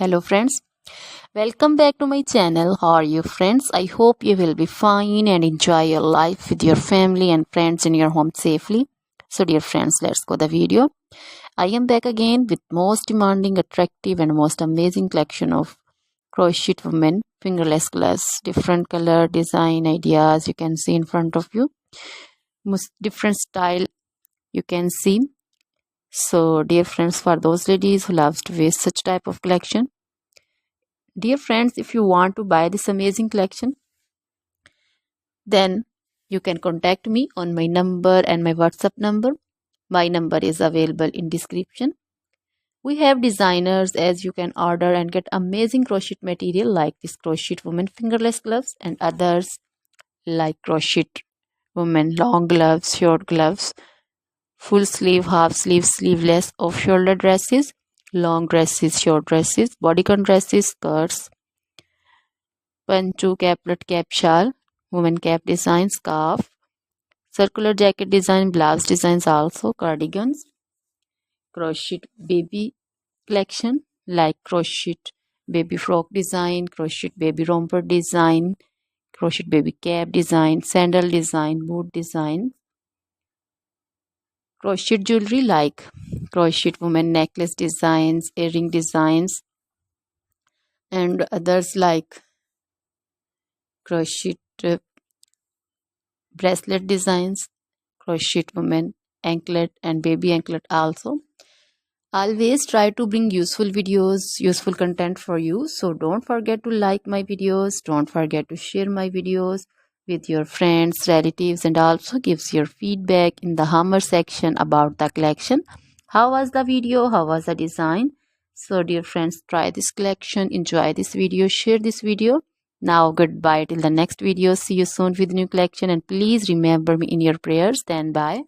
Hello friends, welcome back to my channel. How are you friends? I hope you will be fine and enjoy your life with your family and friends in your home safely. So dear friends, let's go the video. I am back again with most demanding, attractive and most amazing collection of crochet women fingerless gloves. Different color, design, ideas you can see in front of you. Most different style you can see. So dear friends, for those ladies who loves to wear such type of collection, dear friends, if you want to buy this amazing collection, then you can contact me on my number and my WhatsApp number. My number is available in description. We have designers as you can order and get amazing crochet material like this crochet woman fingerless gloves and others like crochet woman long gloves, short gloves, full sleeve, half sleeve, sleeveless, off shoulder dresses, long dresses, short dresses, bodycon dresses, skirts, panchu, caplet, cap shawl, woman cap design, scarf, circular jacket design, blouse designs, also cardigans, crochet baby collection like crochet baby frock design, crochet baby romper design, crochet baby cap design, sandal design, boot design, crochet jewelry like crochet woman necklace designs, earring designs, and others like crochet bracelet designs, crochet woman anklet and baby anklet also. Always try to bring useful videos, useful content for you. So don't forget to like my videos, don't forget to share my videos with your friends, relatives, and also gives your feedback in the hammer section about the collection. How was the video? How was the design? So dear friends, try this collection, enjoy this video, share this video. Now goodbye till the next video. See you soon with new collection and please remember me in your prayers. Then bye.